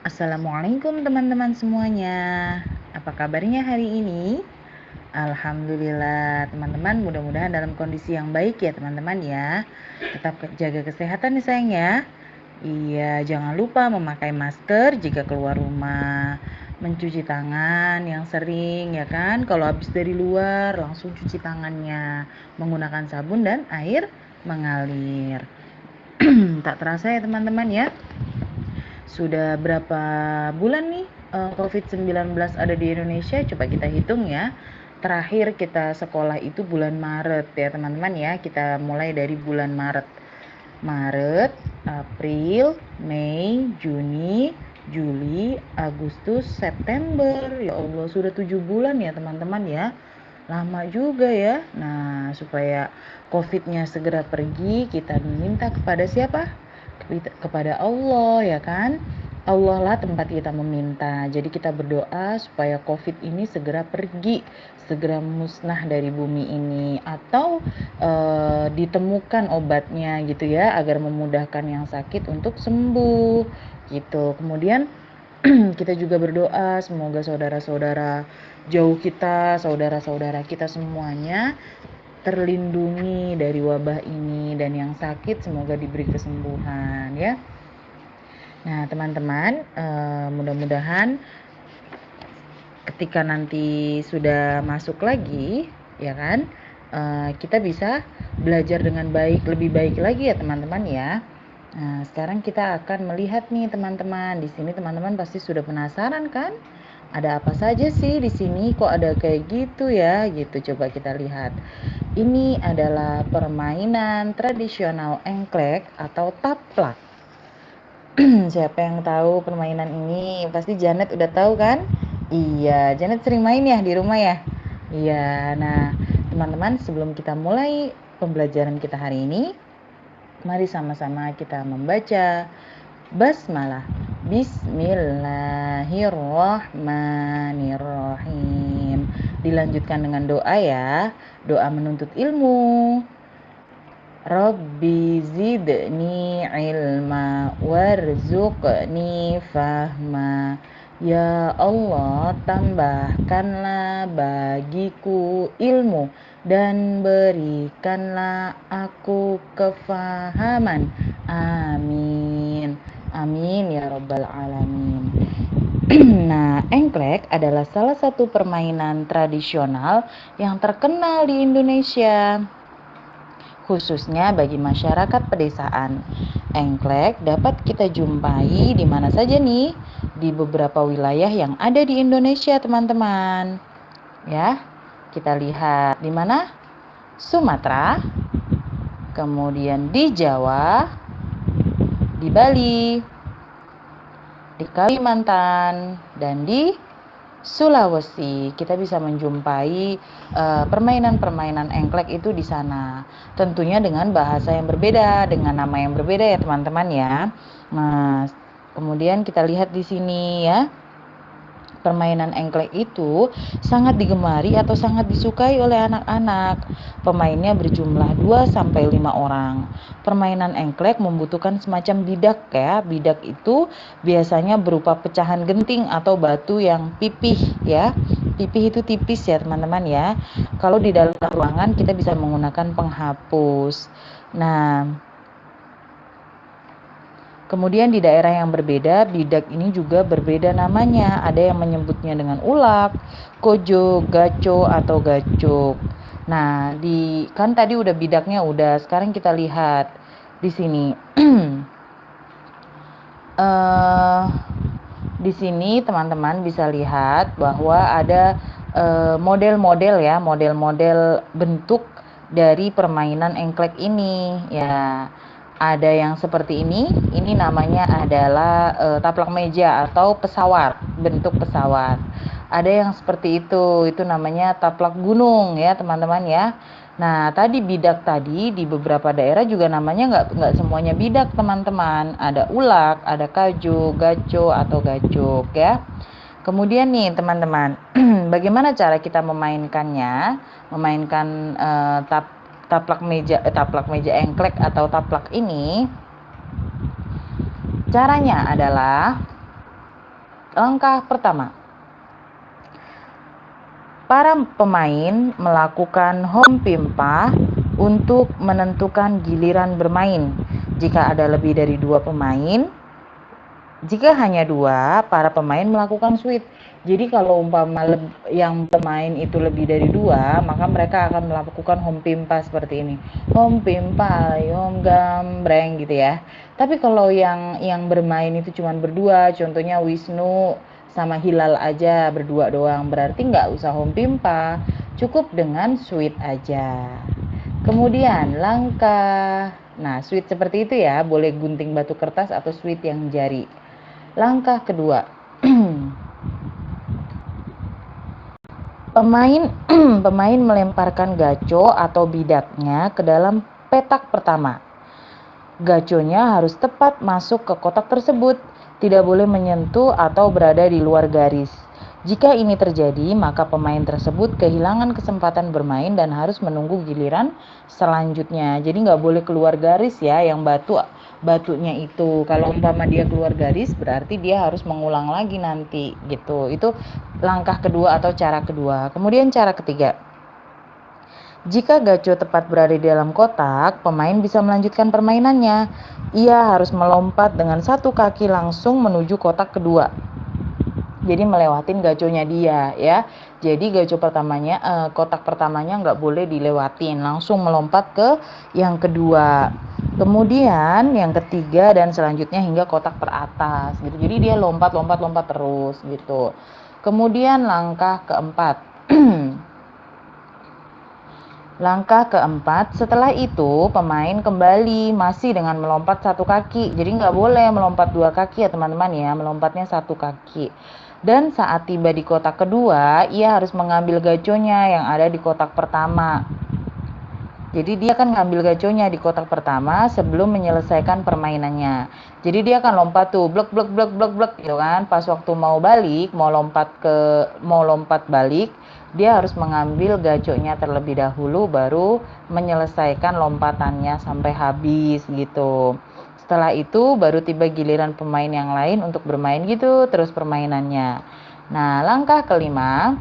Assalamualaikum teman-teman semuanya. Apa kabarnya hari ini? Alhamdulillah teman-teman, mudah-mudahan dalam kondisi yang baik ya teman-teman ya. Tetap jaga kesehatan nih sayang ya. Iya, jangan lupa memakai masker jika keluar rumah. Mencuci tangan yang sering ya kan. Kalau habis dari luar langsung cuci tangannya menggunakan sabun dan air mengalir. Tak terasa ya teman-teman ya. Sudah berapa bulan nih COVID-19 ada di Indonesia? Coba kita hitung ya. Terakhir kita sekolah itu bulan Maret ya teman-teman ya. Kita mulai dari bulan Maret. Maret, April, Mei, Juni, Juli, Agustus, September. Ya Allah, sudah 7 bulan ya teman-teman ya. Lama juga ya. Nah, supaya COVID-nya segera pergi, kita meminta kepada siapa? Kepada Allah ya kan. Allah lah tempat kita meminta. Jadi kita berdoa supaya COVID ini segera pergi, segera musnah dari bumi ini, atau ditemukan obatnya gitu ya, agar memudahkan yang sakit untuk sembuh gitu. Kemudian kita juga berdoa semoga saudara-saudara jauh kita, saudara-saudara kita semuanya terlindungi dari wabah ini, dan yang sakit semoga diberi kesembuhan ya. Nah teman-teman, mudah-mudahan ketika nanti sudah masuk lagi ya kan, kita bisa belajar dengan baik, lebih baik lagi ya teman-teman ya. Nah sekarang kita akan melihat nih teman-teman. Di sini teman-teman pasti sudah penasaran kan? Ada apa saja sih di sini, kok ada kayak gitu ya gitu. Coba kita lihat. Ini adalah permainan tradisional engklek atau taplak. Siapa yang tahu permainan ini? Pasti Janet udah tahu kan? Iya, Janet sering main ya di rumah ya? Iya, nah teman-teman sebelum kita mulai pembelajaran kita hari ini, mari sama-sama kita membaca basmalah. Bismillahirrahmanirrahim. Dilanjutkan dengan doa ya, doa menuntut ilmu. Rabbi zidni ilma warzuqni fahma. Ya Allah, tambahkanlah bagiku ilmu dan berikanlah aku kefahaman. Amin. Amin ya rabbal alamin. Nah, engklek adalah salah satu permainan tradisional yang terkenal di Indonesia, khususnya bagi masyarakat pedesaan. Engklek dapat kita jumpai di mana saja nih? Di beberapa wilayah yang ada di Indonesia, teman-teman. Ya, kita lihat di mana? Sumatera, kemudian di Jawa, di Bali, di Kalimantan, dan di Sulawesi. Kita bisa menjumpai permainan-permainan engklek itu di sana. Tentunya dengan bahasa yang berbeda, dengan nama yang berbeda ya teman-teman ya. Nah, kemudian kita lihat di sini ya. Permainan engklek itu sangat digemari atau sangat disukai oleh anak-anak. Pemainnya berjumlah 2-5 orang. Permainan engklek membutuhkan semacam bidak ya. Bidak itu biasanya berupa pecahan genting atau batu yang pipih ya. Pipih itu tipis ya teman-teman ya. Kalau di dalam ruangan kita bisa menggunakan penghapus. Nah, kemudian di daerah yang berbeda, bidak ini juga berbeda namanya. Ada yang menyebutnya dengan ulak, kojo, gaco, atau gacuk. Nah, kan tadi udah bidaknya udah. Sekarang kita lihat di sini. Di sini teman-teman bisa lihat bahwa ada model-model ya, model-model bentuk dari permainan engklek ini ya. Ada yang seperti ini namanya adalah taplak meja atau pesawat, bentuk pesawat. Ada yang seperti itu namanya taplak gunung ya teman-teman ya. Nah tadi bidak tadi di beberapa daerah juga namanya nggak semuanya bidak teman-teman. Ada ulak, ada kaju, gaco atau gacuk ya. Kemudian nih teman-teman, bagaimana cara kita memainkannya? Memainkan taplak meja engklek atau taplak ini. Caranya adalah Langkah pertama, para pemain melakukan home pimpa untuk menentukan giliran bermain. Jika ada lebih dari 2 pemain, jika hanya 2, para pemain melakukan switch. Jadi kalau umpama yang pemain itu lebih dari 2, maka mereka akan melakukan home pimpa seperti ini. Home pimpa, home gambreng gitu ya. Tapi kalau yang bermain itu cuma berdua, contohnya Wisnu sama Hilal aja berdua doang, berarti nggak usah home pimpa, cukup dengan switch aja. Kemudian switch seperti itu ya, boleh gunting batu kertas atau switch yang jari. Langkah kedua, pemain melemparkan gaco atau bidaknya ke dalam petak pertama. Gaconya harus tepat masuk ke kotak tersebut, tidak boleh menyentuh atau berada di luar garis. Jika ini terjadi, maka pemain tersebut kehilangan kesempatan bermain dan harus menunggu giliran selanjutnya. Jadi nggak boleh keluar garis ya, yang batunya itu. Kalau umpama dia keluar garis, berarti dia harus mengulang lagi nanti gitu. Itu langkah kedua atau cara kedua. Kemudian cara ketiga, jika gaco tepat berada di dalam kotak, pemain bisa melanjutkan permainannya. Ia harus melompat dengan satu kaki langsung menuju kotak kedua. Jadi melewatin gaconya dia ya. Jadi gaco pertamanya, kotak pertamanya nggak boleh dilewatin, langsung melompat ke yang kedua. Kemudian yang ketiga dan selanjutnya hingga kotak teratas gitu. Jadi dia lompat terus gitu. Kemudian langkah keempat. Langkah keempat, setelah itu pemain kembali masih dengan melompat satu kaki. Jadi nggak boleh melompat dua kaki ya teman-teman ya, melompatnya satu kaki. Dan saat tiba di kotak kedua, ia harus mengambil gaconya yang ada di kotak pertama. Jadi dia akan ngambil gaconya di kotak pertama sebelum menyelesaikan permainannya. Jadi dia akan lompat tuh, blek gitu kan. Pas waktu mau lompat balik, dia harus mengambil gaconya terlebih dahulu baru menyelesaikan lompatannya sampai habis gitu. Setelah itu baru tiba giliran pemain yang lain untuk bermain gitu terus permainannya. Nah, langkah kelima,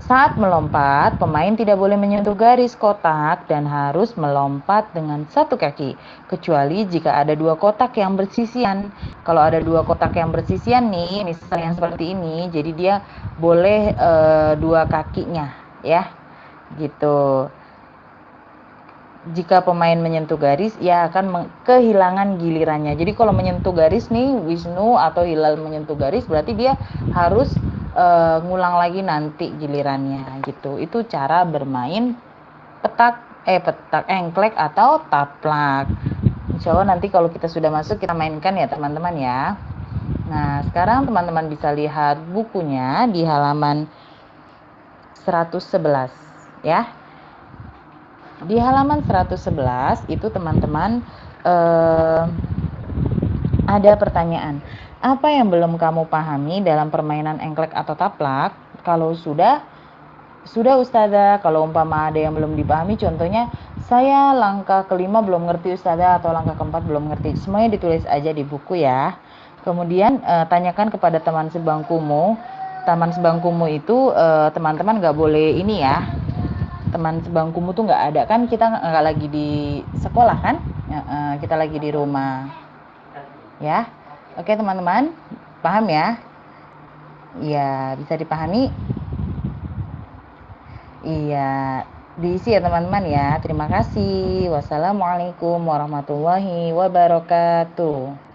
saat melompat, pemain tidak boleh menyentuh garis kotak dan harus melompat dengan satu kaki, kecuali jika ada dua kotak yang bersisian. Kalau ada dua kotak yang bersisian nih, misalnya seperti ini, jadi dia boleh dua kakinya, ya, gitu. Jika pemain menyentuh garis, ia akan kehilangan gilirannya. Jadi kalau menyentuh garis nih, Wisnu atau Hilal menyentuh garis, berarti dia harus ngulang lagi nanti gilirannya gitu. Itu cara bermain petak engklek atau taplak. Insya Allah nanti kalau kita sudah masuk kita mainkan ya teman-teman ya. Nah sekarang teman-teman bisa lihat bukunya di halaman 111 ya. Di halaman 111 itu teman-teman ada pertanyaan. Apa yang belum kamu pahami dalam permainan engklek atau taplak? Kalau sudah Ustazah. Kalau umpama ada yang belum dipahami, contohnya saya langkah kelima belum ngerti Ustazah atau langkah keempat belum ngerti. Semuanya ditulis aja di buku ya. Kemudian tanyakan kepada teman sebangkumu. Teman sebangkumu itu teman-teman nggak boleh ini ya. Teman sebangkumu tuh nggak ada kan, kita nggak lagi di sekolah kan, kita lagi di rumah ya. Oke teman-teman, paham ya? Iya, bisa dipahami? Iya, diisi ya teman-teman ya. Terima kasih. Wassalamualaikum warahmatullahi wabarakatuh.